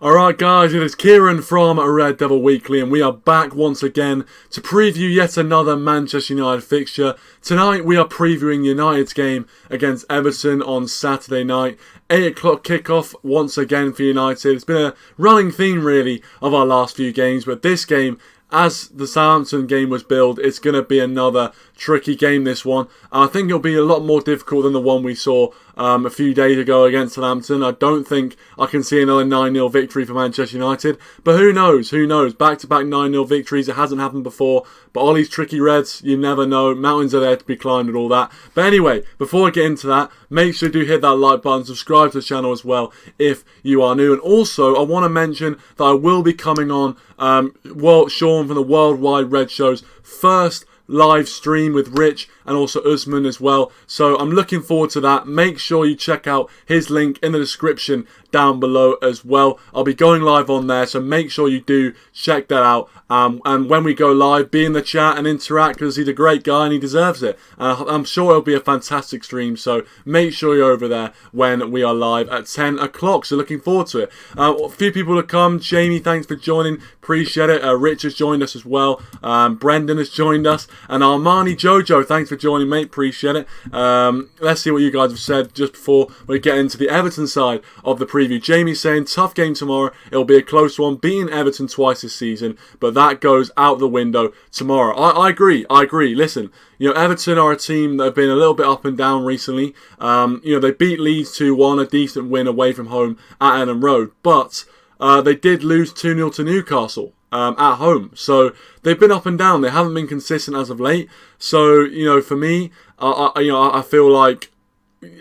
Alright guys, it is Kieran from Red Devil Weekly and we are back once again to preview yet another Manchester United fixture. Tonight we are previewing United's game against Everton on Saturday night. 8 o'clock kickoff once again for United. It's been a running theme really of our last few games, but this game, as the Southampton game was billed, it's going to be another tricky game, this one. I think it'll be a lot more difficult than the one we saw a few days ago against Southampton. I don't think I can see another 9-0 victory for Manchester United. But who knows? Who knows? Back-to-back 9-0 victories. It hasn't happened before. But all these tricky Reds, you never know. Mountains are there to be climbed and all that. But anyway, before I get into that, make sure you do hit that like button. Subscribe to the channel as well if you are new. And also, I want to mention that I will be coming on Sean from the Worldwide Red Show's first live stream with Rich and also Usman as well. So I'm looking forward to that. Make sure you check out his link in the description down below as well. I'll be going live on there, so make sure you do check that out. And when we go live, be in the chat and interact because he's a great guy and he deserves it. I'm sure it'll be a fantastic stream, so make sure you're over there when we are live at 10 o'clock. So looking forward to it. A few people have come. Jamie, thanks for joining. Appreciate it. Rich has joined us as well. Brendan has joined us. And Armani Jojo, thanks for joining, mate. Appreciate it. Let's see what you guys have said just before we get into the Everton side of the preview. Jamie saying, tough game tomorrow. It'll be a close one. Beating Everton twice this season, but that goes out the window tomorrow. I agree. Listen, Everton are a team that have been a little bit up and down recently. They beat Leeds 2-1, a decent win away from home at Ellen Road, but they did lose 2-0 to Newcastle at home. So they've been up and down. They haven't been consistent as of late. So, for me, I feel like,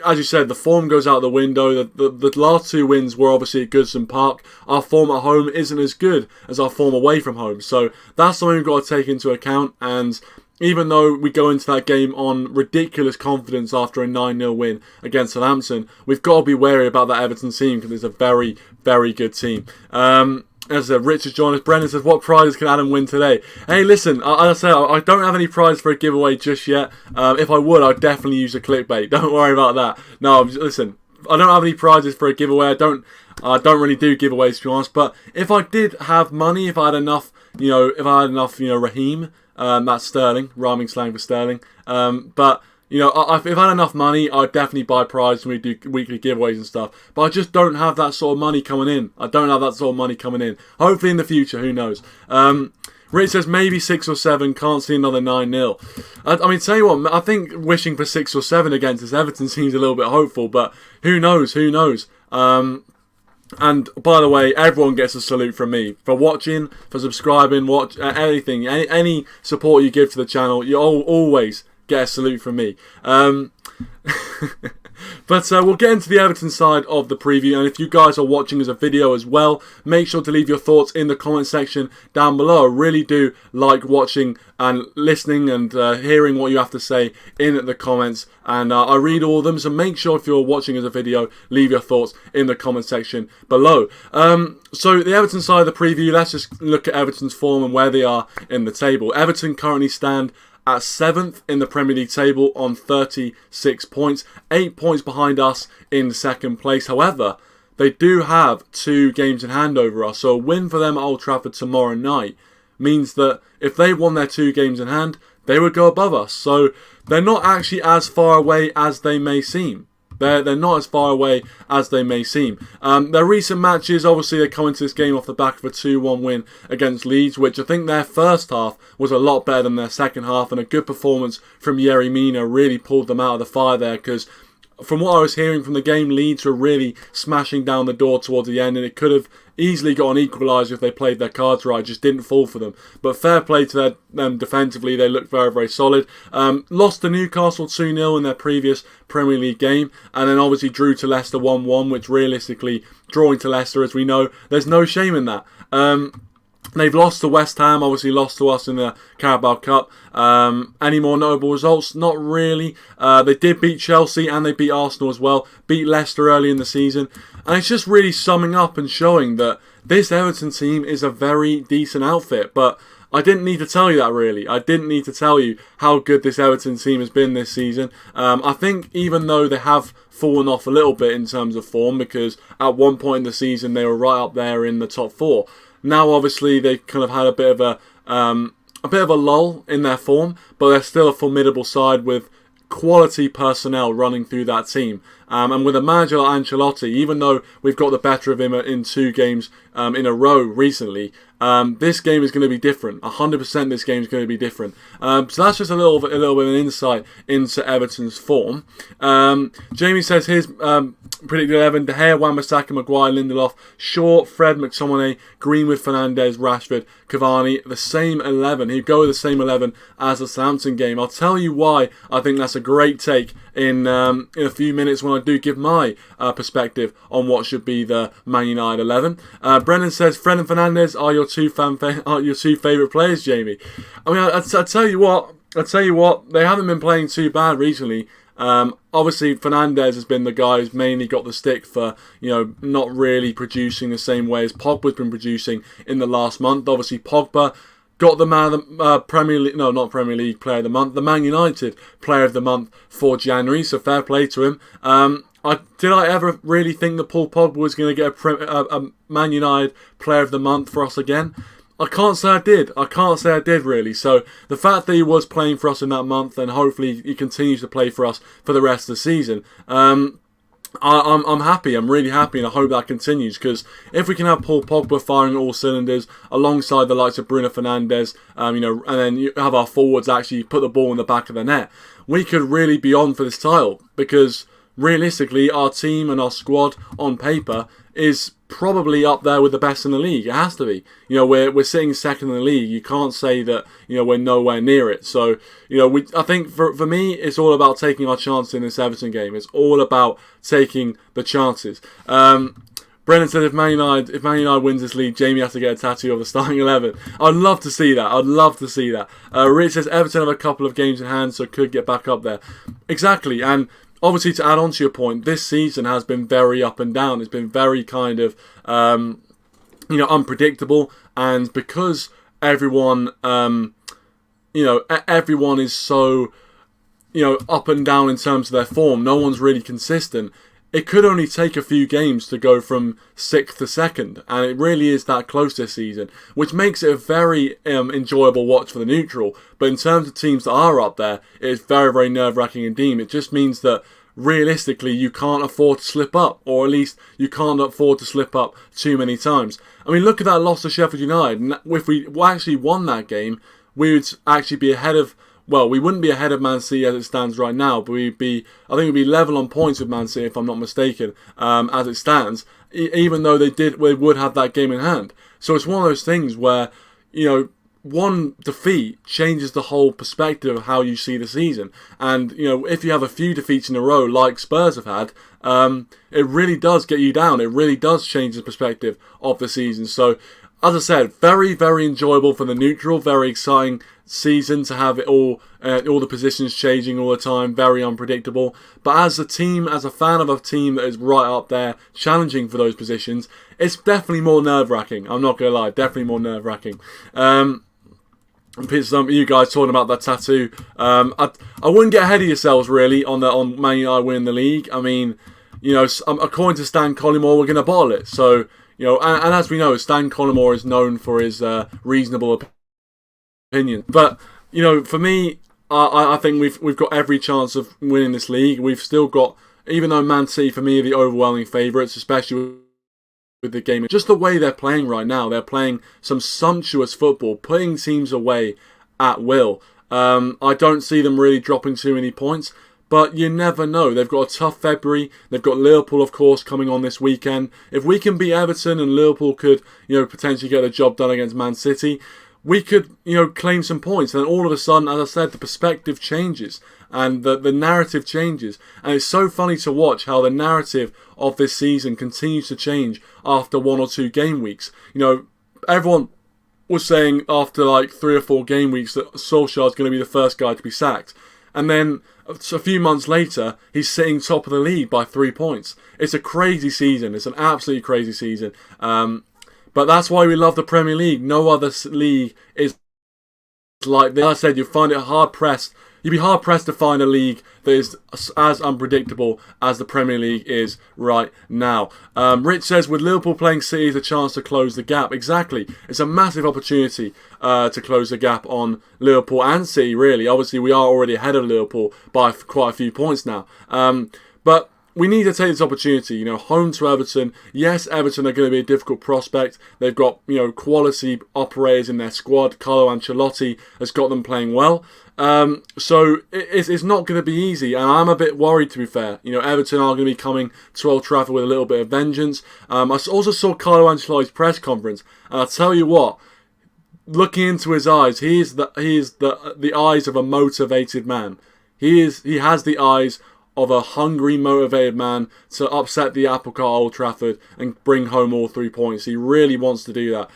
as you said, the form goes out the window. The last two wins were obviously at Goodison Park. Our form at home isn't as good as our form away from home. So that's something we've got to take into account. And even though we go into that game on ridiculous confidence after a 9-0 win against Southampton, we've got to be wary about that Everton team because it's a very, very good team. As I said, Richard joined us. Brendan says, what prizes can Adam win today? Hey, listen, I don't have any prize for a giveaway just yet. If I would, I'd definitely use a clickbait. Don't worry about that. No, listen, I don't have any prizes for a giveaway. I don't really do giveaways, to be honest. But if I did have money, if I had enough, Raheem, that's sterling, rhyming slang for sterling. But if I had enough money, I'd definitely buy prizes and we do weekly giveaways and stuff. But I just don't have that sort of money coming in. Hopefully in the future, who knows. Rich says maybe 6 or 7, can't see another 9-0. I mean, tell you what, I think wishing for 6 or 7 against this Everton seems a little bit hopeful, but who knows. And by the way, everyone gets a salute from me for watching, for subscribing, anything, any support you give to the channel. You always get a salute from me. But we'll get into the Everton side of the preview, and if you guys are watching as a video as well, make sure to leave your thoughts in the comment section down below. I really do like watching and listening and hearing what you have to say in the comments, and I read all of them, so make sure if you're watching as a video, leave your thoughts in the comment section below. So the Everton side of the preview, let's just look at Everton's form and where they are in the table. Everton currently stand at 7th in the Premier League table on 36 points, 8 points behind us in second place. However, they do have 2 games in hand over us, so a win for them at Old Trafford tomorrow night means that if they won their 2 games in hand, they would go above us. So they're not actually as far away as they may seem. They're not as far away as they may seem. Their recent matches, obviously, they come into this game off the back of a 2-1 win against Leeds, which I think their first half was a lot better than their second half, and a good performance from Yerry Mina really pulled them out of the fire there, because from what I was hearing from the game, Leeds were really smashing down the door towards the end, and it could have easily got an equaliser if they played their cards right. It just didn't fall for them. But fair play to them defensively. They looked very, very solid. Lost to Newcastle 2-0 in their previous Premier League game, and then obviously drew to Leicester 1-1, which realistically, drawing to Leicester, as we know, there's no shame in that. They've lost to West Ham, obviously lost to us in the Carabao Cup. Any more notable results? Not really. They did beat Chelsea and they beat Arsenal as well. Beat Leicester early in the season. And it's just really summing up and showing that this Everton team is a very decent outfit. But I didn't need to tell you that, really. I didn't need to tell you how good this Everton team has been this season. I think even though they have fallen off a little bit in terms of form, because at one point in the season they were right up there in the top 4. Now, obviously, they kind of had a bit of a lull in their form, but they're still a formidable side with quality personnel running through that team. And with a manager like Ancelotti, even though we've got the better of him in 2 games in a row recently, this game is going to be different. 100% this game is going to be different. So that's just a little bit of an insight into Everton's form. Jamie says here's predicted 11: De Gea, Wan-Bissaka, Maguire, Lindelof, Shaw, Fred, McTominay, Greenwood, Fernandes, Rashford, Cavani. The same 11. He'd go with the same 11 as the Southampton game. I'll tell you why I think that's a great take in a few minutes when I do give my perspective on what should be the Man United 11. Brennan says Fred and Fernandes are your two favourite players, Jamie. I mean, I tell you what, they haven't been playing too bad recently. Obviously, Fernandes has been the guy who's mainly got the stick for, not really producing the same way as Pogba's been producing in the last month. Obviously, Pogba got the man of the Premier League Player of the Month, the Man United Player of the Month for January. So fair play to him. Did I ever really think that Paul Pogba was going to get a Man United Player of the Month for us again? I can't say I did really. So the fact that he was playing for us in that month, and hopefully he continues to play for us for the rest of the season, I'm happy. I'm really happy, and I hope that continues, because if we can have Paul Pogba firing all cylinders alongside the likes of Bruno Fernandes, and then you have our forwards actually put the ball in the back of the net, we could really be on for this title, because realistically our team and our squad on paper is probably up there with the best in the league. It has to be. We're sitting second in the league. You can't say that we're nowhere near it. So I think for me, it's all about taking our chances in this Everton game. It's all about taking the chances. Brennan said if Man United wins this league, Jamie has to get a tattoo of the starting 11. I'd love to see that. Rich says Everton have a couple of games in hand, so could get back up there. Exactly. And obviously, to add on to your point, this season has been very up and down. It's been very kind of, unpredictable. And because everyone, everyone is so, up and down in terms of their form, no one's really consistent. It could only take a few games to go from 6th to 2nd, and it really is that close this season, which makes it a very enjoyable watch for the neutral. But in terms of teams that are up there, it's very, very nerve-wracking indeed. It just means that realistically you can't afford to slip up, or at least you can't afford to slip up too many times. I mean, look at that loss to Sheffield United. If we actually won that game, we would actually be ahead of... Well, we wouldn't be ahead of Man City as it stands right now, but I think we'd be level on points with Man City, if I'm not mistaken, as it stands, even though they would have that game in hand. So it's one of those things where, one defeat changes the whole perspective of how you see the season. And, if you have a few defeats in a row, like Spurs have had, it really does get you down. It really does change the perspective of the season. So, as I said, very, very enjoyable for the neutral, very exciting season to have it all the positions changing all the time, very unpredictable. But as a team, as a fan of a team that is right up there, challenging for those positions, it's definitely more nerve-wracking. I'm not going to lie, definitely more nerve-wracking. Some of you guys talking about that tattoo. I wouldn't get ahead of yourselves, really, on Man United winning the league. I mean, according to Stan Collymore, we're going to bottle it. So... and as we know, Stan Collymore is known for his reasonable opinion. But, for me, I think we've got every chance of winning this league. We've still got, even though Man City, for me, are the overwhelming favourites, especially with the game. Just the way they're playing right now. They're playing some sumptuous football, putting teams away at will. I don't see them really dropping too many points. But you never know. They've got a tough February. They've got Liverpool, of course, coming on this weekend. If we can beat Everton and Liverpool could, potentially get the job done against Man City, we could, claim some points. And then all of a sudden, as I said, the perspective changes and the narrative changes. And it's so funny to watch how the narrative of this season continues to change after 1 or 2 game weeks. Everyone was saying after like 3 or 4 game weeks that Solskjaer is going to be the first guy to be sacked. And then a few months later, he's sitting top of the league by 3 points. It's a crazy season. It's an absolutely crazy season. But that's why we love the Premier League. No other league is like I said, you'd find it hard-pressed. You'd be hard-pressed to find a league that is as unpredictable as the Premier League is right now. Rich says, with Liverpool playing City is a chance to close the gap. Exactly. It's a massive opportunity to close the gap on Liverpool and City, really. Obviously, we are already ahead of Liverpool by quite a few points now. But we need to take this opportunity, home to Everton. Yes, Everton are going to be a difficult prospect. They've got, quality operators in their squad. Carlo Ancelotti has got them playing well. So it's not going to be easy, and I'm a bit worried, to be fair. Everton are going to be coming to Old Trafford with a little bit of vengeance. I also saw Carlo Ancelotti's press conference, and I'll tell you what, looking into his eyes, he is the eyes of a motivated man. He has the eyes of a hungry, motivated man to upset the apple cart at Old Trafford and bring home all 3 points. He really wants to do that.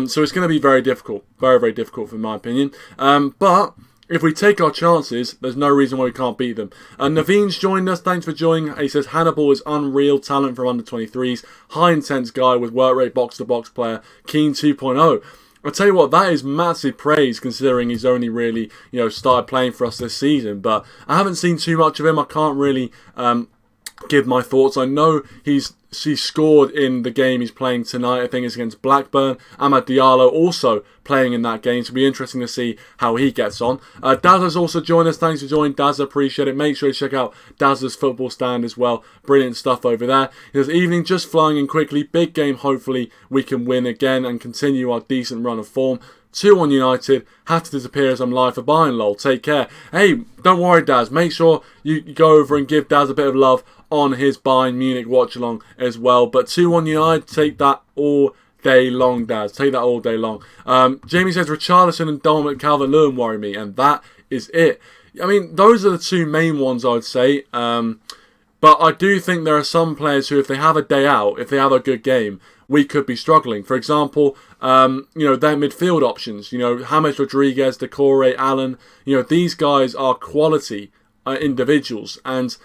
So it's going to be very difficult. Very, very difficult, in my opinion. But if we take our chances, there's no reason why we can't beat them. Naveen's joined us. Thanks for joining. He says, Hannibal is unreal talent from under 23s. High intense guy with work rate, box-to-box player. Keane 2.0. I'll tell you what, that is massive praise considering he's only really, started playing for us this season. But I haven't seen too much of him. I can't really give my thoughts. I know he scored in the game he's playing tonight. I think it's against Blackburn. Amad Diallo also playing in that game. So it'll be interesting to see how he gets on. Daz has also joined us. Thanks for joining, Daz. I appreciate it. Make sure you check out Daz's football stand as well. Brilliant stuff over there. He says, evening, just flying in quickly. Big game. Hopefully we can win again and continue our decent run of form. 2-1 United. Have to disappear as I'm live for Bayern, lol. Take care. Hey, don't worry, Daz. Make sure you go over and give Daz a bit of love on his Bayern Munich watch-along as well. But 2-1 United, take that all day long, Daz. Take that all day long. Jamie says, Richarlison and Dominic Calvert-Lewin worry me. And that is it. I mean, those are the two main ones, I would say. But I do think there are some players who, if they have a day out, if they have a good game, we could be struggling. For example, their midfield options. James Rodriguez, Decore, Allen. These guys are quality individuals. And,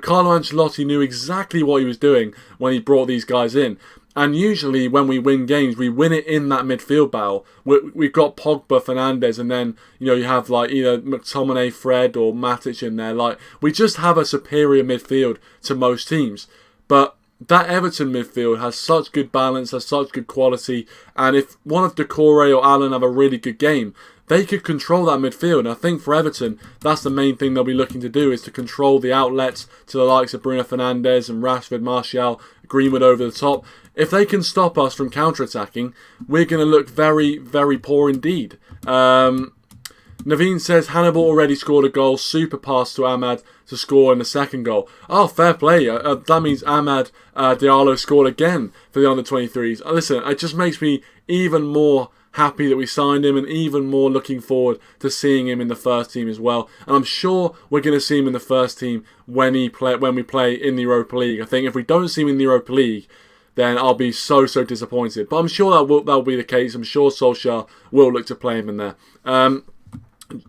Carlo Ancelotti knew exactly what he was doing when he brought these guys in. And usually when we win games, we win it in that midfield battle. We've got Pogba, Fernandes, and then, you have either McTominay, Fred, or Matic in there. We just have a superior midfield to most teams. But that Everton midfield has such good balance, has such good quality, and if one of Decore or Allen have a really good game, they could control that midfield. And I think for Everton, that's the main thing they'll be looking to do, is to control the outlets to the likes of Bruno Fernandes and Rashford, Martial, Greenwood over the top. If they can stop us from counter-attacking, we're going to look very, very poor indeed. Naveen says, Hannibal already scored a goal. Super pass to Amad to score in the second goal. Oh, fair play. That means Amad Diallo scored again for the under-23s. Listen, it just makes me even more happy that we signed him and even more looking forward to seeing him in the first team as well. And I'm sure we're going to see him in the first team when we play in the Europa League. I think if we don't see him in the Europa League, then I'll be so disappointed. But I'm sure that'll be the case. I'm sure Solskjaer will look to play him in there.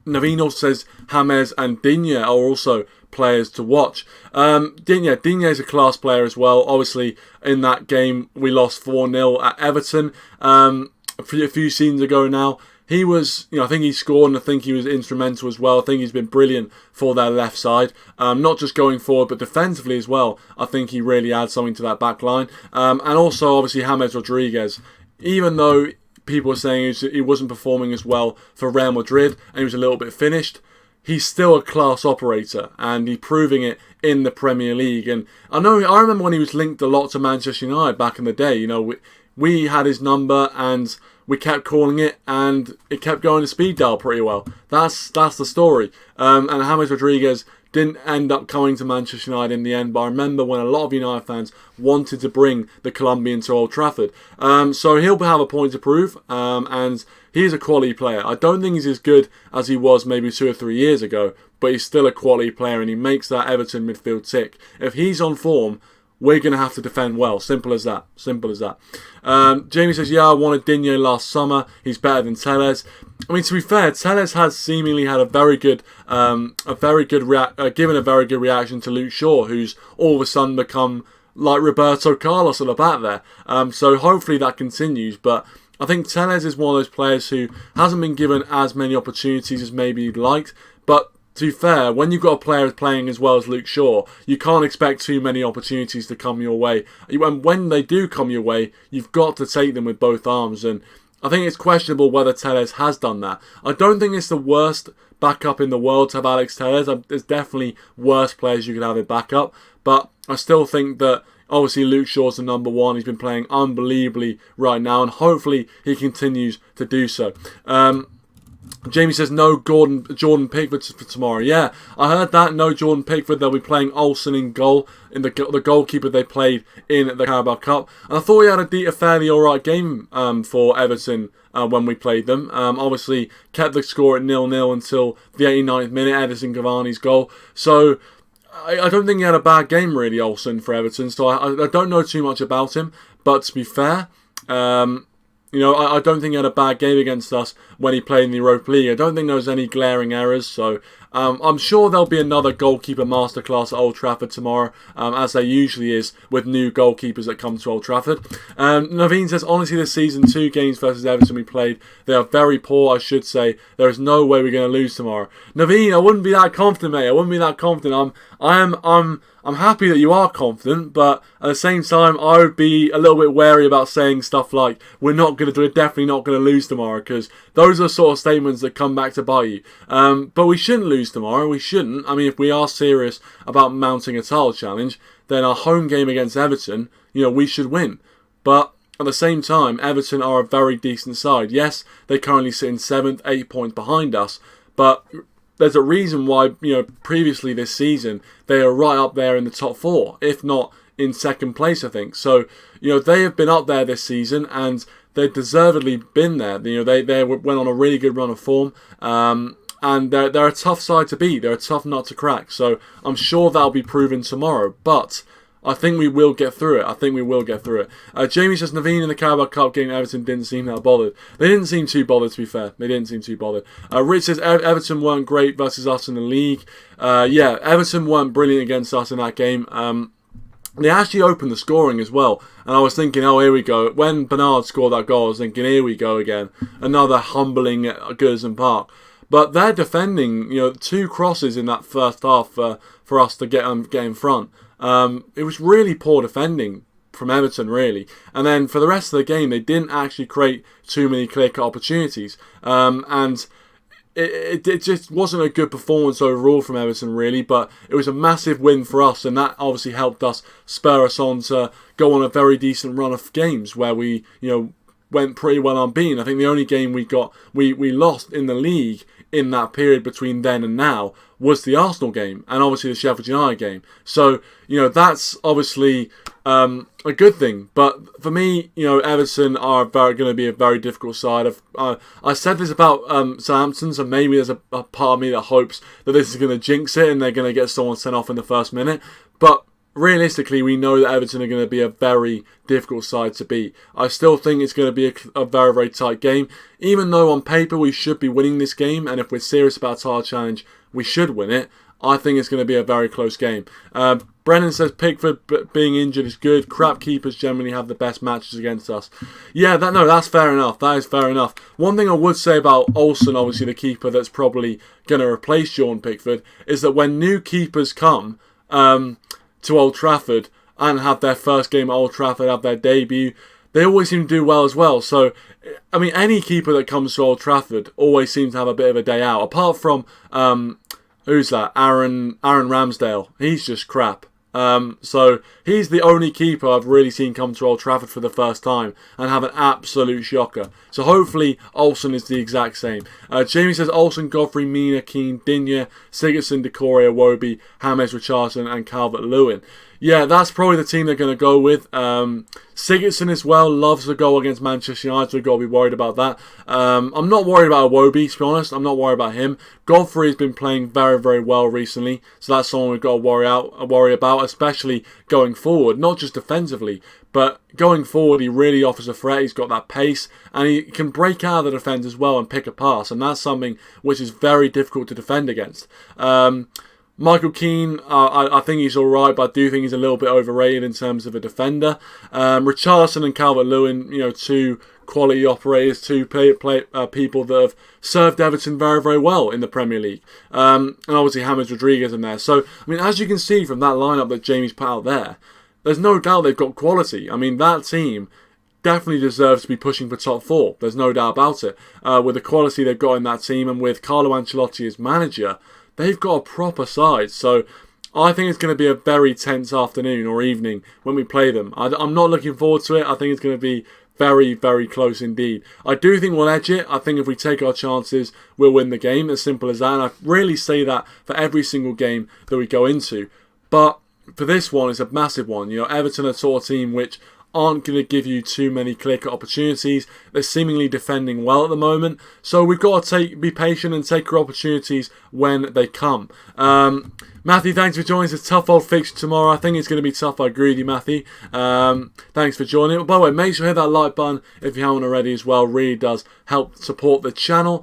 Naveen also says James and Digne are also players to watch. Digne is a class player as well. Obviously, in that game, we lost 4-0 at Everton a few seasons ago now. He was, I think he scored and I think he was instrumental as well. I think he's been brilliant for their left side. Not just going forward, but defensively as well. I think he really adds something to that back line. And also, obviously, James Rodriguez. Even though people were saying he wasn't performing as well for Real Madrid and he was a little bit finished, he's still a class operator and he's proving it in the Premier League. And I remember when he was linked a lot to Manchester United back in the day. We had his number and we kept calling it and it kept going to speed dial pretty well. That's the story. And James Rodriguez didn't end up coming to Manchester United in the end, but I remember when a lot of United fans wanted to bring the Colombian to Old Trafford. So he'll have a point to prove, and he's a quality player. I don't think he's as good as he was maybe 2 or 3 years ago, but he's still a quality player and he makes that Everton midfield tick. If he's on form, we're going to have to defend well. Simple as that. Jamie says, I wanted Digne last summer. He's better than Telles. I mean, to be fair, Telles has seemingly had given a very good reaction to Luke Shaw, who's all of a sudden become like Roberto Carlos at the back there. So hopefully that continues. But I think Telles is one of those players who hasn't been given as many opportunities as maybe you'd liked, but to be fair, when you've got a player playing as well as Luke Shaw, you can't expect too many opportunities to come your way. And when they do come your way, you've got to take them with both arms. And I think it's questionable whether Telles has done that. I don't think it's the worst backup in the world to have Alex Telles. There's definitely worse players you could have in backup. But I still think that obviously Luke Shaw's the number one. He's been playing unbelievably right now, and hopefully he continues to do so. Jamie says no Jordan Pickford for tomorrow. Yeah, I heard that. No Jordan Pickford. They'll be playing Olsen in goal, in the goalkeeper they played in the Carabao Cup. And I thought he had a fairly alright game for Everton when we played them. Obviously kept the score at 0-0 until the 89th minute, Edison Cavani's goal. So I don't think he had a bad game really, Olsen, for Everton. So I don't know too much about him. But to be fair, I don't think he had a bad game against us when he played in the Europa League. I don't think there was any glaring errors, so I'm sure there'll be another goalkeeper masterclass at Old Trafford tomorrow, as there usually is with new goalkeepers that come to Old Trafford. Naveen says, honestly, this season, 2 games versus Everton we played, they are very poor, I should say. There is no way we're going to lose tomorrow. Naveen, I wouldn't be that confident, mate. I wouldn't be that confident. I'm happy that you are confident, but at the same time, I would be a little bit wary about saying stuff like, we're definitely not going to lose tomorrow, because those are the sort of statements that come back to bite you. But we shouldn't lose tomorrow. We shouldn't. I mean, if we are serious about mounting a title challenge, then our home game against Everton, we should win. But at the same time, Everton are a very decent side. Yes, they currently sit in 7th, 8 points behind us, but there's a reason why, previously this season, they are right up there in the top 4, if not in second place, I think. So, they have been up there this season, and they've deservedly been there. They went on a really good run of form, and they're a tough side to beat. They're a tough nut to crack. So I'm sure that'll be proven tomorrow, but I think we will get through it. Jamie says, Naveen in the Carabao Cup game, Everton didn't seem that bothered. They didn't seem too bothered, to be fair. They didn't seem too bothered. Rich says, Everton weren't great versus us in the league. Yeah, Everton weren't brilliant against us in that game. They actually opened the scoring as well. And I was thinking, oh, here we go. When Bernard scored that goal, I was thinking, here we go again. Another humbling at Goodison Park. But they're defending, 2 crosses in that first half for us to get in front. It was really poor defending from Everton, really. And then for the rest of the game, they didn't actually create too many clear-cut opportunities. And it just wasn't a good performance overall from Everton, really. But it was a massive win for us, and that obviously helped us spur us on to go on a very decent run of games where we, went pretty well unbeaten. I think the only game we lost in the league in that period between then and now was the Arsenal game, and obviously the Sheffield United game. So, that's obviously a good thing. But for me, Everton are going to be a very difficult side. I said this about Southampton, so maybe there's a part of me that hopes that this is going to jinx it and they're going to get someone sent off in the first minute. But realistically, we know that Everton are going to be a very difficult side to beat. I still think it's going to be a very, very tight game. Even though on paper we should be winning this game, and if we're serious about a title challenge, we should win it, I think it's going to be a very close game. Brennan says Pickford being injured is good. Crap keepers generally have the best matches against us. Yeah, that's fair enough. That is fair enough. One thing I would say about Olsen, obviously the keeper that's probably going to replace Jordan Pickford, is that when new keepers come to Old Trafford and have their first game at Old Trafford, have their debut, they always seem to do well as well. So, I mean, any keeper that comes to Old Trafford always seems to have a bit of a day out. Apart from, who's that? Aaron Ramsdale. He's just crap. So he's the only keeper I've really seen come to Old Trafford for the first time and have an absolute shocker. So hopefully Olsen is the exact same. Jamie says Olsen, Godfrey, Mina, Keane, Digne, Sigurdsson, Decore, Iwobi, James Richardson and Calvert-Lewin. Yeah, that's probably the team they're going to go with. Sigurdsson as well loves the goal against Manchester United, so we've got to be worried about that. I'm not worried about Iwobi, to be honest. I'm not worried about him. Godfrey has been playing very, very well recently, so that's someone we've got to worry about, especially going forward. Not just defensively, but going forward, he really offers a threat. He's got that pace, and he can break out of the defence as well and pick a pass, and that's something which is very difficult to defend against. Michael Keane, I think he's alright, but I do think he's a little bit overrated in terms of a defender. Richarlison and Calvert-Lewin, two quality operators, two people that have served Everton very, very well in the Premier League. And obviously James Rodriguez in there. So, as you can see from that lineup that Jamie's put out there, there's no doubt they've got quality. That team definitely deserves to be pushing for top 4. There's no doubt about it. With the quality they've got in that team and with Carlo Ancelotti as manager, they've got a proper side. So I think it's going to be a very tense afternoon or evening when we play them. I'm not looking forward to it. I think it's going to be very, very close indeed. I do think we'll edge it. I think if we take our chances, we'll win the game. As simple as that. And I really say that for every single game that we go into. But for this one, it's a massive one. Everton are a sort of team which aren't going to give you too many clear-cut opportunities. They're seemingly defending well at the moment. So we've got to be patient and take our opportunities when they come. Matthew, thanks for joining us. It's a tough old fixture tomorrow. I think it's going to be tough. I agree with you, Matthew. Thanks for joining. By the way, make sure you hit that like button if you haven't already as well. Really does help support the channel.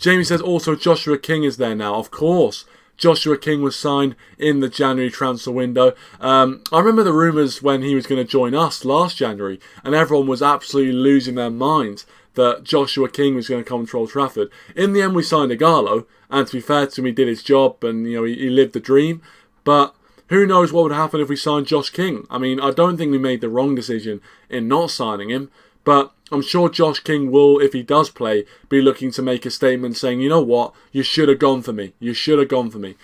Jamie says also Joshua King is there now. Of course. Joshua King was signed in the January transfer window. I remember the rumours when he was going to join us last January, and everyone was absolutely losing their minds that Joshua King was going to come to Old Trafford. In the end, we signed Ighalo, and to be fair to him, he did his job, and he lived the dream. But who knows what would happen if we signed Josh King? I don't think we made the wrong decision in not signing him, but I'm sure Josh King will, if he does play, be looking to make a statement saying, you know what, you should have gone for me. You should have gone for me.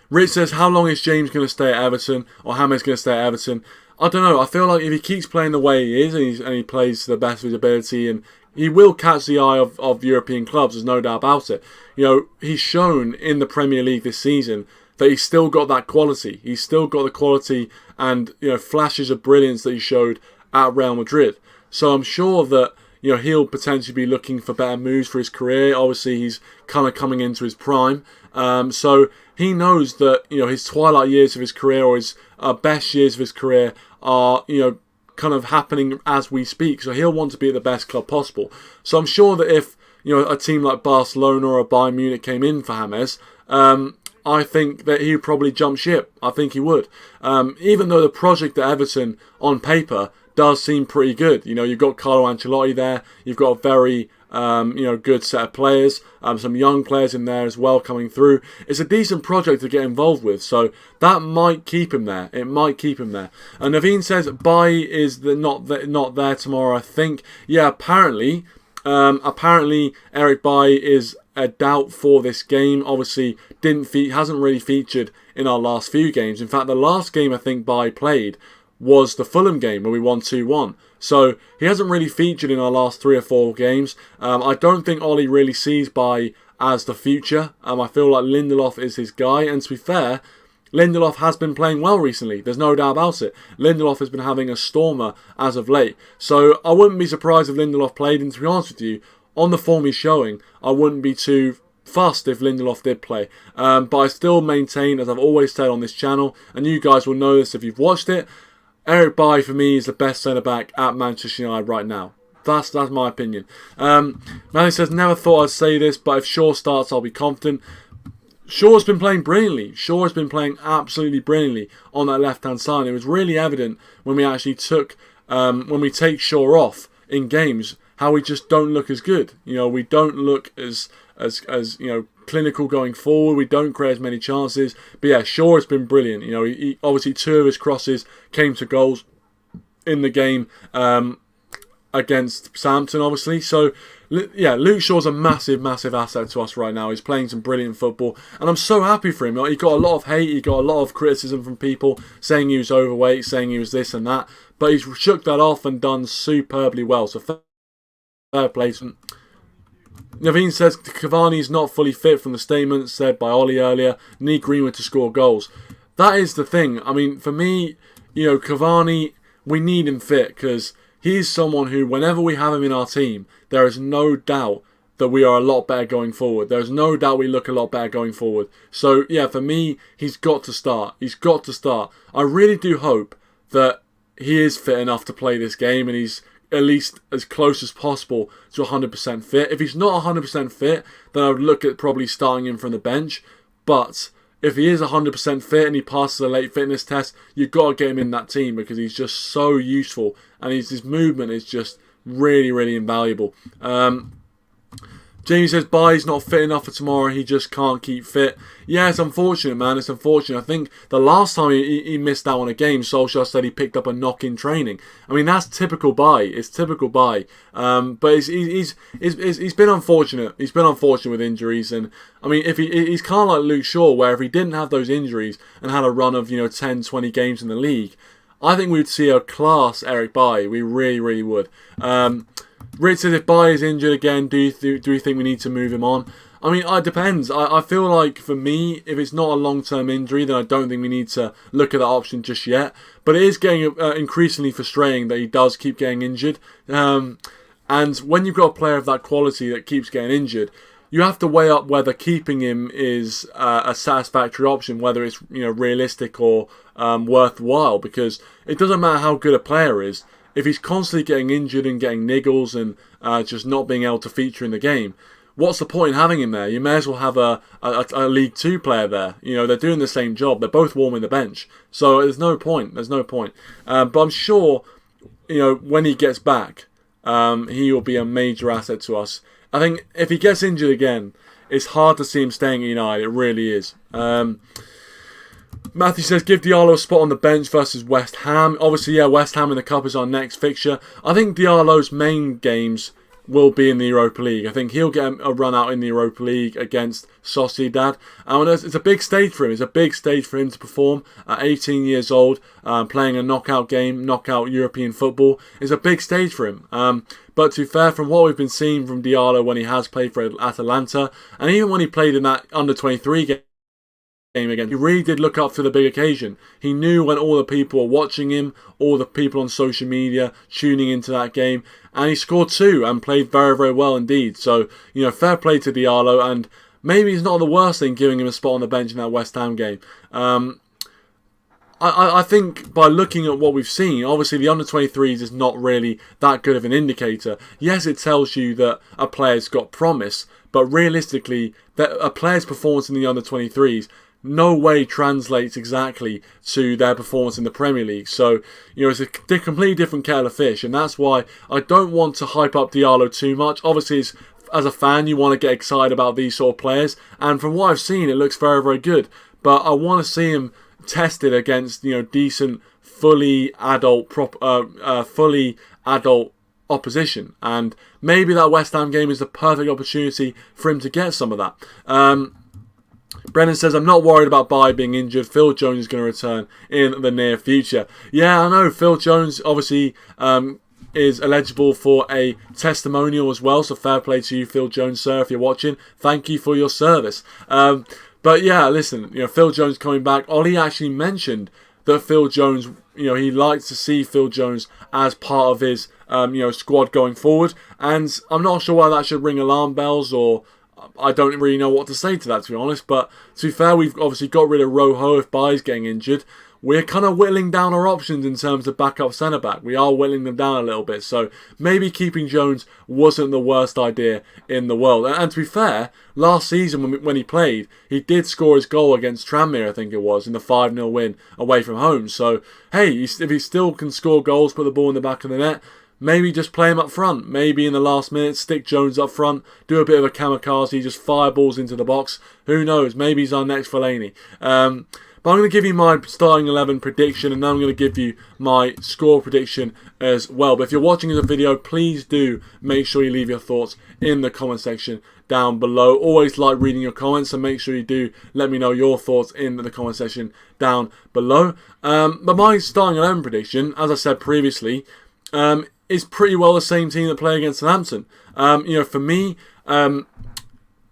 Rich says, how long is James going to stay at Everton, or James going to stay at Everton? I don't know. I feel like if he keeps playing the way he is, and he plays to the best of his ability, and he will catch the eye of European clubs, there's no doubt about it. He's shown in the Premier League this season that he's still got that quality. He's still got the quality and flashes of brilliance that he showed at Real Madrid. So I'm sure that he'll potentially be looking for better moves for his career. Obviously, he's kind of coming into his prime. So he knows that his twilight years of his career, or his best years of his career, are kind of happening as we speak. So he'll want to be at the best club possible. So I'm sure that if a team like Barcelona or Bayern Munich came in for James, I think that he would probably jump ship. I think he would. Even though the project at Everton on paper does seem pretty good. You've got Carlo Ancelotti there. You've got a very good set of players. Some young players in there as well coming through. It's a decent project to get involved with, so that might keep him there. It might keep him there. And Naveen says Bailly is not there tomorrow, I think. Yeah, apparently Eric Bailly is a doubt for this game. Obviously, hasn't really featured in our last few games. In fact, the last game I think Bailly played was the Fulham game where we won 2-1. So he hasn't really featured in our last 3 or 4 games. I don't think Ollie really sees Bailly as the future. I feel like Lindelof is his guy. And to be fair, Lindelof has been playing well recently. There's no doubt about it. Lindelof has been having a stormer as of late. So I wouldn't be surprised if Lindelof played. And to be honest with you, on the form he's showing, I wouldn't be too fussed if Lindelof did play. But I still maintain, as I've always said on this channel, and you guys will know this if you've watched it, Eric Bailly for me is the best centre-back at Manchester United right now. That's my opinion. Manny says, never thought I'd say this, but if Shaw starts, I'll be confident. Shaw's been playing brilliantly. Shaw has been playing absolutely brilliantly on that left-hand side. It was really evident when we actually when we take Shaw off in games, how we just don't look as good. We don't look as clinical going forward. We don't create as many chances. But yeah, Shaw has been brilliant. He obviously 2 of his crosses came to goals in the game against Southampton, obviously. So yeah, Luke Shaw's a massive, massive asset to us right now. He's playing some brilliant football, and I'm so happy for him. He got a lot of hate. He got a lot of criticism from people saying he was overweight, saying he was this and that. But he's shook that off and done superbly well. So fair play to him. Naveen says Cavani's not fully fit from the statement said by Ollie earlier. Need Greenwood to score goals. That is the thing. For me, Cavani, we need him fit because he's someone who, whenever we have him in our team, there is no doubt that we are a lot better going forward. There's no doubt we look a lot better going forward. So yeah, for me, he's got to start. He's got to start. I really do hope that he is fit enough to play this game and he's at least as close as possible to 100% fit. If he's not 100% fit, then I would look at probably starting him from the bench. But if he is 100% fit and he passes a late fitness test, you've got to get him in that team because he's just so useful and his movement is just really, really invaluable. Jamie says Bailly's not fit enough for tomorrow. He just can't keep fit. Yeah, it's unfortunate, man. It's unfortunate. I think the last time he missed out on a game, Solskjaer said he picked up a knock in training. I mean, that's typical Bailly. It's typical Bailly. But he's been unfortunate. He's been unfortunate with injuries. And I mean, if he's kind of like Luke Shaw, where if he didn't have those injuries and had a run of 10, 20 games in the league, I think we'd see a class Eric Bailly. We really, really would. Rich says if Bailly is injured again, do we think we need to move him on? I mean, it depends. I feel like for me, if it's not a long-term injury, then I don't think we need to look at that option just yet. But it is getting increasingly frustrating that he does keep getting injured. And when you've got a player of that quality that keeps getting injured, you have to weigh up whether keeping him is a satisfactory option, whether it's realistic or worthwhile. Because it doesn't matter how good a player is. If he's constantly getting injured and getting niggles and just not being able to feature in the game, what's the point in having him there? You may as well have a League Two player there. They're doing the same job. They're both warming the bench. So there's no point. But I'm sure, when he gets back, he will be a major asset to us. I think if he gets injured again, it's hard to see him staying at United. It really is. Matthew says, give Diallo a spot on the bench versus West Ham. Obviously, yeah, West Ham in the Cup is our next fixture. I think Diallo's main games will be in the Europa League. I think he'll get a run out in the Europa League against Sociedad. And it's a big stage for him. It's a big stage for him to perform at 18 years old, playing a knockout game, knockout European football. It's a big stage for him. But to be fair, from what we've been seeing from Diallo when he has played for Atalanta, and even when he played in that under-23 game again, he really did look up to the big occasion. He knew when all the people were watching him, all the people on social media tuning into that game, and he scored 2 and played very, very well indeed. So, fair play to Diallo, and maybe it's not the worst thing giving him a spot on the bench in that West Ham game. I think by looking at what we've seen, obviously the under-23s is not really that good of an indicator. Yes, it tells you that a player's got promise, but realistically, that a player's performance in the under-23s no way translates exactly to their performance in the Premier League. So, it's a completely different kettle of fish, and that's why I don't want to hype up Diallo too much. Obviously, as a fan, you want to get excited about these sort of players, and from what I've seen, it looks very, very good. But I want to see him tested against, decent, fully adult opposition, and maybe that West Ham game is the perfect opportunity for him to get some of that. Brennan says, I'm not worried about Bailly being injured. Phil Jones is going to return in the near future. Yeah, I know. Phil Jones obviously is eligible for a testimonial as well. So fair play to you, Phil Jones, sir, if you're watching. Thank you for your service. But yeah, listen, Phil Jones coming back. Ollie actually mentioned that Phil Jones, he likes to see Phil Jones as part of his, squad going forward. And I'm not sure why that should ring alarm bells, or I don't really know what to say to that, to be honest. But to be fair, we've obviously got rid of Rojo if Bailly's getting injured. We're kind of whittling down our options in terms of backup centre-back. We are whittling them down a little bit. So maybe keeping Jones wasn't the worst idea in the world. And to be fair, last season when he played, he did score his goal against Tranmere, I think it was, in the 5-0 win away from home. So, hey, if he still can score goals, put the ball in the back of the net, maybe just play him up front. Maybe in the last minute, stick Jones up front, do a bit of a kamikaze, just fire balls into the box. Who knows? Maybe he's our next Fellaini. But I'm going to give you my starting 11 prediction, and then I'm going to give you my score prediction as well. But if you're watching the video, please do make sure you leave your thoughts in the comment section down below. Always like reading your comments, so make sure you do let me know your thoughts in the comment section down below. But my starting 11 prediction, as I said previously, is pretty well the same team that play against Southampton. For me,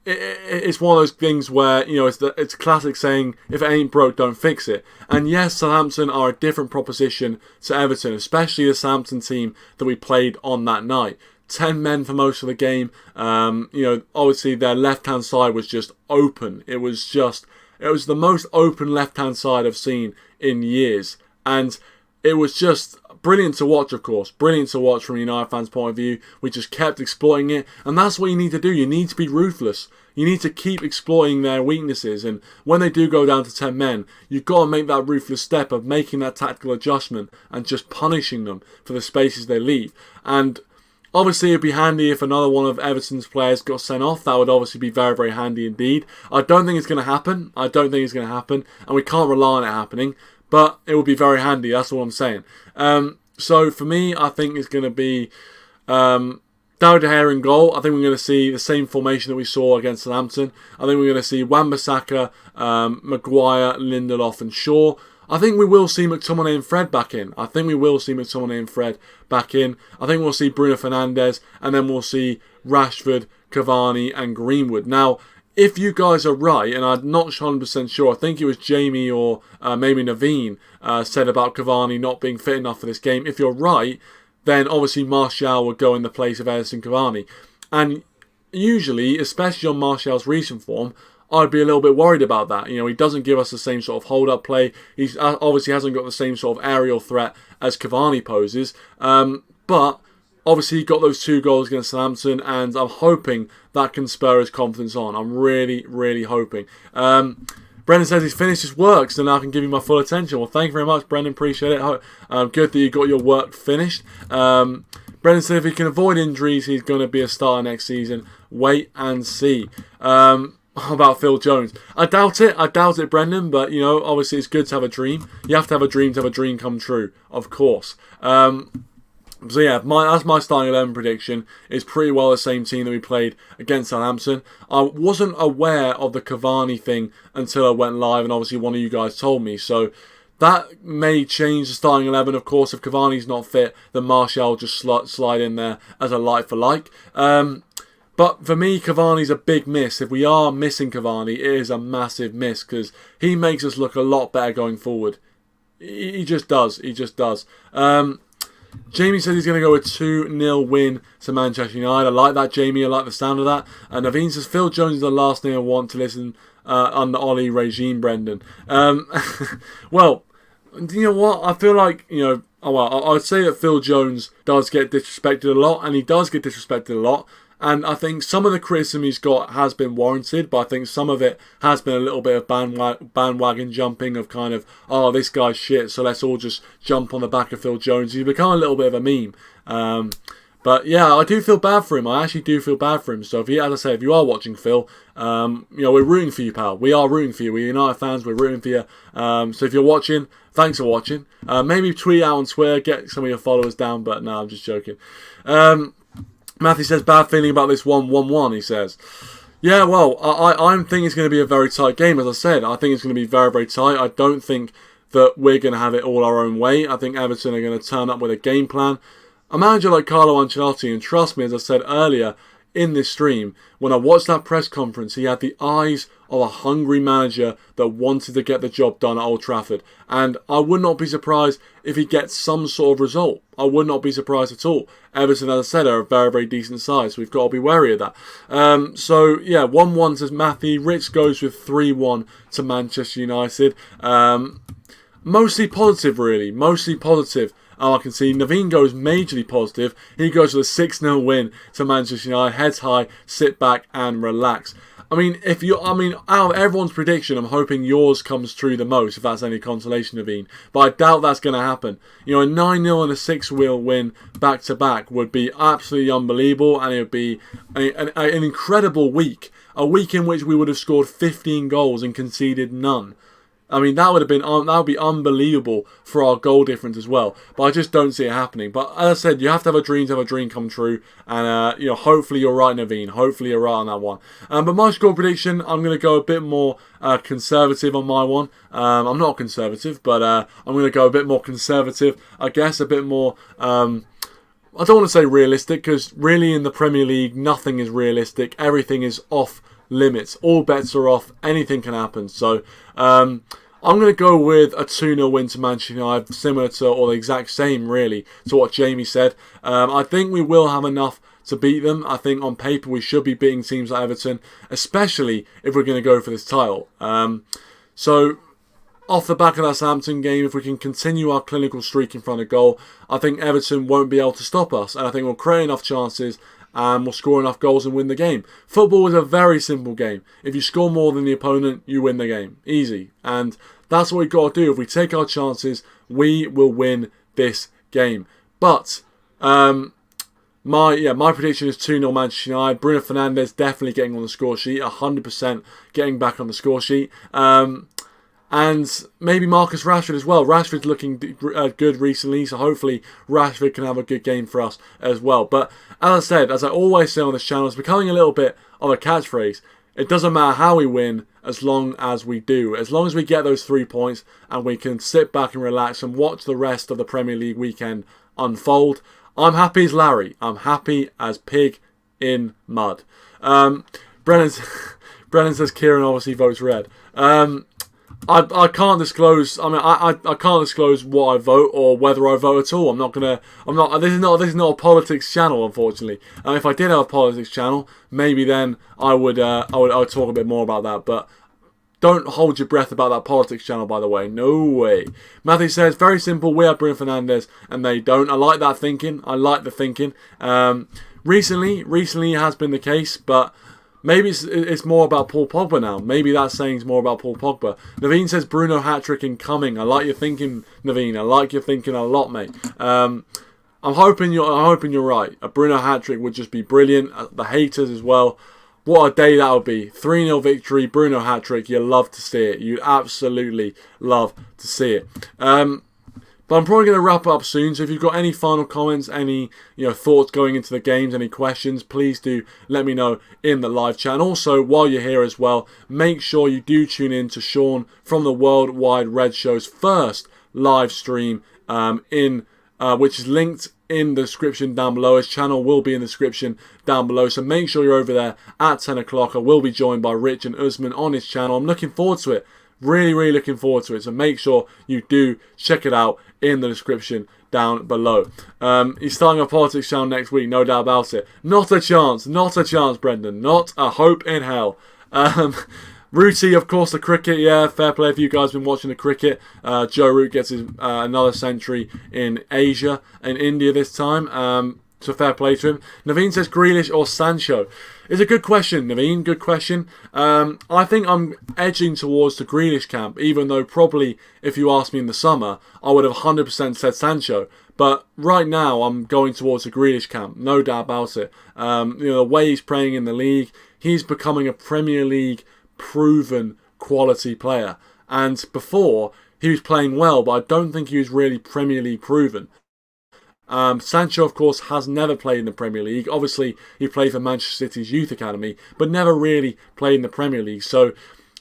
it's one of those things where, it's classic saying, if it ain't broke, don't fix it. And yes, Southampton are a different proposition to Everton, especially the Southampton team that we played on that night. 10 men for most of the game. Obviously their left-hand side was just open. It was the most open left-hand side I've seen in years. And it was just brilliant to watch, of course. Brilliant to watch from a United fans' point of view. We just kept exploiting it. And that's what you need to do. You need to be ruthless. You need to keep exploiting their weaknesses. And when they do go down to 10 men, you've got to make that ruthless step of making that tactical adjustment and just punishing them for the spaces they leave. And obviously, it'd be handy if another one of Everton's players got sent off. That would obviously be very, very handy indeed. I don't think it's going to happen. And we can't rely on it happening. But it would be very handy. That's all I'm saying. So for me, I think it's going to be David De Gea in goal. I think we're going to see the same formation that we saw against Southampton. I think we're going to see Wan-Bissaka, Maguire, Lindelof and Shaw. I think we will see McTominay and Fred back in. I think we'll see Bruno Fernandes, and then we'll see Rashford, Cavani and Greenwood. Now, if you guys are right, and I'm not 100% sure, I think it was Jamie or maybe Naveen said about Cavani not being fit enough for this game. If you're right, then obviously Martial would go in the place of Edinson Cavani. And usually, especially on Martial's recent form, I'd be a little bit worried about that. You know, he doesn't give us the same sort of hold-up play. He's obviously hasn't got the same sort of aerial threat as Cavani poses. But obviously he got those 2 goals against Southampton, and I'm hoping that can spur his confidence on. I'm really, really hoping. Brendan says he's finished his work, so now I can give you my full attention. Well, thank you very much, Brendan. Appreciate it. Good that you got your work finished. Brendan said if he can avoid injuries, he's going to be a starter next season. Wait and see. How about Phil Jones? I doubt it, Brendan, but, you know, obviously it's good to have a dream. You have to have a dream to have a dream come true, of course. So yeah, that's my starting 11 prediction. It's pretty well the same team that we played against Southampton. I wasn't aware of the Cavani thing until I went live, and obviously one of you guys told me. So that may change the starting 11, of course. If Cavani's not fit, then Martial will just slide in there as a like for like. But for me, Cavani's a big miss. If we are missing Cavani, it is a massive miss because he makes us look a lot better going forward. He just does. Jamie says he's going to go with 2-0 win to Manchester United. I like that, Jamie. I like the sound of that. And Naveen says Phil Jones is the last name I want to listen under Ollie regime, Brendan. Well, you know what? I feel like, you know, I'd say that Phil Jones does get disrespected a lot, and he does get disrespected a lot. And I think some of the criticism he's got has been warranted, but I think some of it has been a little bit of bandwagon jumping of kind of, oh, this guy's shit, so let's all just jump on the back of Phil Jones. He's become a little bit of a meme. But yeah, I do feel bad for him. I actually do feel bad for him. So if you, as I say, if you are watching Phil, you know, we're rooting for you, pal. We are rooting for you. We're United fans. We're rooting for you. So if you're watching, thanks for watching. Maybe tweet out on Twitter, get some of your followers down. But no, I'm just joking. Matthew says, bad feeling about this 1-1-1, he says. Yeah, well, I think it's going to be a very tight game, as I said. I think it's going to be very, very tight. I don't think that we're going to have it all our own way. I think Everton are going to turn up with a game plan. A manager like Carlo Ancelotti, and trust me, as I said earlier in this stream, when I watched that press conference, he had the eyes of a hungry manager that wanted to get the job done at Old Trafford. And I would not be surprised if he gets some sort of result. I would not be surprised at all. Everton, as I said, are a very, very decent side, so we've got to be wary of that. So, yeah, 1-1 says Matthew. Rich goes with 3-1 to Manchester United. Mostly positive, really. Mostly positive. I can see Naveen goes majorly positive. He goes with a 6-0 win to Manchester United. Heads high, sit back and relax. Out of everyone's prediction, I'm hoping yours comes true the most, if that's any consolation, Naveen. But I doubt that's going to happen. You know, a 9-0 and a 6-0 win back-to-back would be absolutely unbelievable, and it would be an incredible week. A week in which we would have scored 15 goals and conceded none. I mean, that would be unbelievable for our goal difference as well. But I just don't see it happening. But as I said, you have to have a dream come true. And, you know, hopefully you're right, Naveen. Hopefully you're right on that one. But my score prediction, I'm going to go a bit more conservative on my one. I'm not conservative, but I'm going to go a bit more conservative. I guess a bit more... I don't want to say realistic, because really in the Premier League, nothing is realistic. Everything is off limits. All bets are off. Anything can happen. So I'm going to go with a 2-0 win to Manchester United, similar to, or the exact same really, to what Jamie said. I think we will have enough to beat them. I think on paper we should be beating teams like Everton, especially if we're going to go for this title. So off the back of that Southampton game, if we can continue our clinical streak in front of goal, I think Everton won't be able to stop us. And I think we'll create enough chances and we'll score enough goals and win the game. Football is a very simple game. If you score more than the opponent, you win the game. Easy. And that's what we've got to do. If we take our chances, we will win this game. But my prediction is 2-0 Manchester United. Bruno Fernandes definitely getting on the score sheet, 100% getting back on the score sheet. And maybe Marcus Rashford as well. Rashford's looking good recently, so hopefully Rashford can have a good game for us as well. But as I said, as I always say on this channel, it's becoming a little bit of a catchphrase. It doesn't matter how we win as long as we do. As long as we get those 3 points and we can sit back and relax and watch the rest of the Premier League weekend unfold. I'm happy as Larry. I'm happy as pig in mud. Brennan says Kieran obviously votes red. I can't disclose. I mean, I can't disclose what I vote or whether I vote at all. I'm not gonna. I'm not. This is not a politics channel, unfortunately. If I did have a politics channel, maybe then I would talk a bit more about that. But don't hold your breath about that politics channel, by the way. No way. Matthew says very simple. We have Bruno Fernandes and they don't. I like that thinking. I like the thinking. Recently it has been the case, but. Maybe it's more about Paul Pogba now. Maybe that saying's more about Paul Pogba. Naveen says Bruno hat-trick incoming. I like your thinking, Naveen. I like your thinking a lot, mate. I'm hoping you're right. A Bruno hat-trick would just be brilliant. The haters as well. What a day that would be. 3-0 victory, Bruno hat-trick. You love to see it. You absolutely love to see it. But I'm probably going to wrap up soon, so if you've got any final comments, any thoughts going into the games, any questions, please do let me know in the live chat. And also, while you're here as well, make sure you do tune in to Sean from the Worldwide Red Show's first live stream, which is linked in the description down below. His channel will be in the description down below, so make sure you're over there at 10 o'clock. I will be joined by Rich and Usman on his channel. I'm looking forward to it. Really looking forward to it. So make sure you do check it out in the description down below. He's starting a politics channel next week, no doubt about it. Not a chance, Brendan. Not a hope in hell. Rooty, of course, the cricket. Yeah, fair play if you guys have been watching the cricket. Joe Root gets his, another century in Asia, in India this time. So fair play to him. Naveen says Grealish or Sancho. It's a good question, Naveen. Good question. I think I'm edging towards the Grealish camp, even though probably if you asked me in the summer, I would have 100% said Sancho. But right now, I'm going towards the Grealish camp. No doubt about it. The way he's playing in the league, he's becoming a Premier League proven quality player. And before, he was playing well, but I don't think he was really Premier League proven. Sancho, of course, has never played in the Premier League. Obviously, he played for Manchester City's youth academy, but never really played in the Premier League. So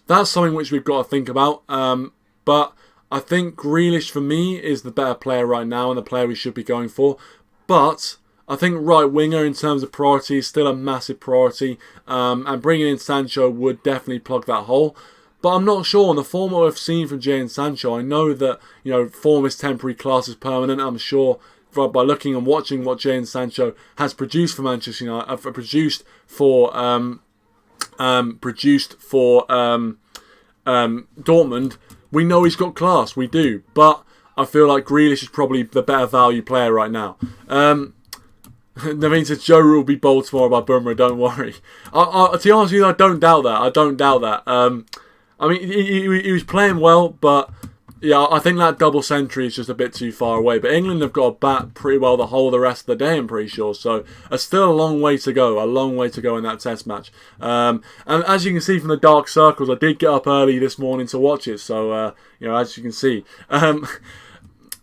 that's something which we've got to think about. But I think Grealish, for me, is the better player right now and the player we should be going for. But I think right winger in terms of priority is still a massive priority. And bringing in Sancho would definitely plug that hole. But I'm not sure on the form that we've seen from Jadon Sancho. I know that form is temporary, class is permanent. I'm sure by looking and watching what Jadon Sancho has produced for Manchester United, produced for Dortmund, we know he's got class. We do, but I feel like Grealish is probably the better value player right now. Naveen says Joe Root will be bold tomorrow by Boomer. Don't worry. To be honest with you, I don't doubt that. I mean, he was playing well, but. Yeah, I think that double century is just a bit too far away. But England have got to bat pretty well the whole of the rest of the day, I'm pretty sure. So there's still a long way to go. In that test match. And as you can see from the dark circles, I did get up early this morning to watch it. So, as you can see.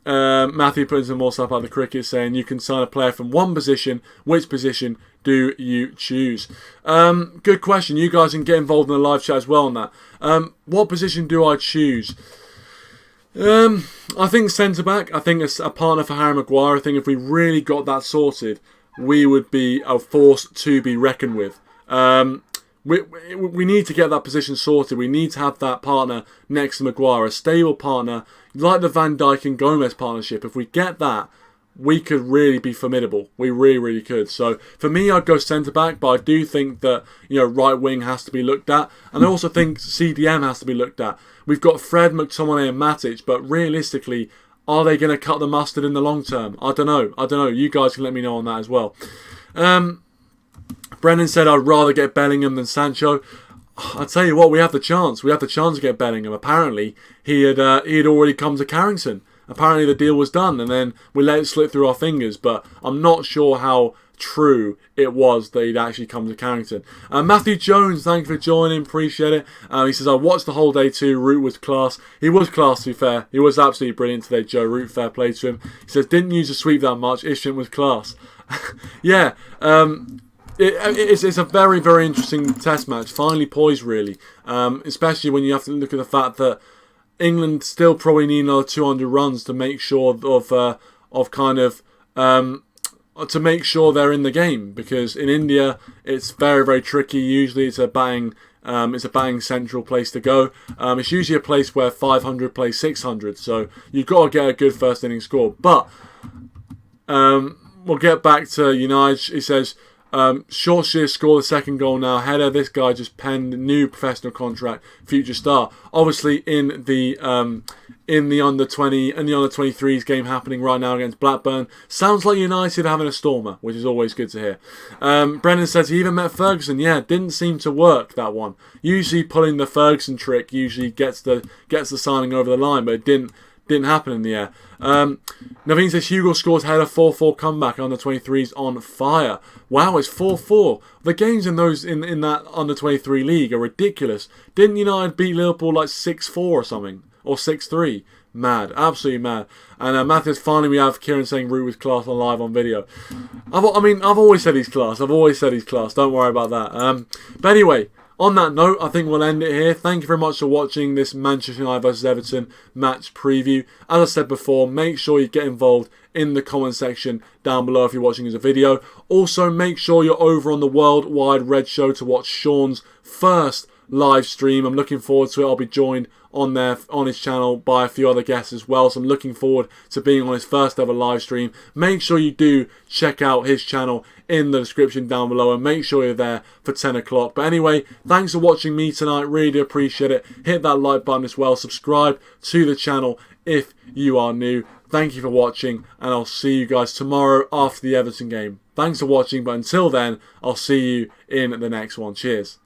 Matthew putting some more stuff about the cricket, saying you can sign a player from one position. Which position do you choose? Good question. You guys can get involved in the live chat as well on that. What position do I choose? I think centre-back. I think a partner for Harry Maguire. I think if we really got that sorted, we would be a force to be reckoned with. We need to get that position sorted. We need to have that partner next to Maguire, a stable partner, like the Van Dijk and Gomez partnership. If we get that, we could really be formidable. We really, really could. So for me, I'd go centre-back, but I do think that, right wing has to be looked at. And I also think CDM has to be looked at. We've got Fred, McTominay and Matic, but realistically, are they going to cut the mustard in the long term? I don't know. You guys can let me know on that as well. Brennan said, I'd rather get Bellingham than Sancho. I'll tell you what, we have the chance. We have the chance to get Bellingham. Apparently, he had already come to Carrington. Apparently, the deal was done, and then we let it slip through our fingers. But I'm not sure how true it was that he'd actually come to Carrington. Matthew Jones, thank you for joining. Appreciate it. He says, I watched the whole day too. Root was class. He was class, to be fair. He was absolutely brilliant today, Joe. Root, fair play to him. He says, didn't use the sweep that much. Isham was class. Yeah. It's a very, very interesting test match. Finally poised, really. Especially when you have to look at the fact that England still probably need another 200 runs to make sure to make sure they're in the game, because in India it's very, very tricky. Usually it's a batting central place to go. It's usually a place where 500 plays 600, so you've got to get a good first inning score. But we'll get back to United. He says, Solskjaer scored the second goal now. Header, this guy just penned new professional contract, future star. Obviously in the under 20 and the under 23s game happening right now against Blackburn. Sounds like United having a stormer, which is always good to hear. Brendan says he even met Ferguson. Yeah, didn't seem to work, that one. Usually pulling the Ferguson trick usually gets the signing over the line, but it didn't happen in the air. Naveen says Hugo scores header, 4-4 comeback. Under 23s on fire. Wow, it's 4-4. The games in that under 23 league are ridiculous. Didn't United beat Liverpool like 6-4 or something, or 6-3? Mad, absolutely mad. And Matthews, finally we have Kieran saying Root was class on live on video. I've always said he's class. Don't worry about that. But anyway, on that note, I think we'll end it here. Thank you very much for watching this Manchester United vs Everton match preview. As I said before, make sure you get involved in the comment section down below if you're watching as a video. Also, make sure you're over on the Worldwide Red Show to watch Sean's first live stream. I'm looking forward to it. I'll be joined on his channel by a few other guests as well, so I'm looking forward to being on his first ever live stream. Make sure you do check out his channel in the description down below, and make sure you're there for 10 o'clock. But anyway, thanks for watching me tonight. Really appreciate it. Hit that like button as well. Subscribe to the channel if you are new. Thank you for watching, and I'll see you guys tomorrow after the Everton game. Thanks for watching, but until then, I'll see you in the next one. Cheers.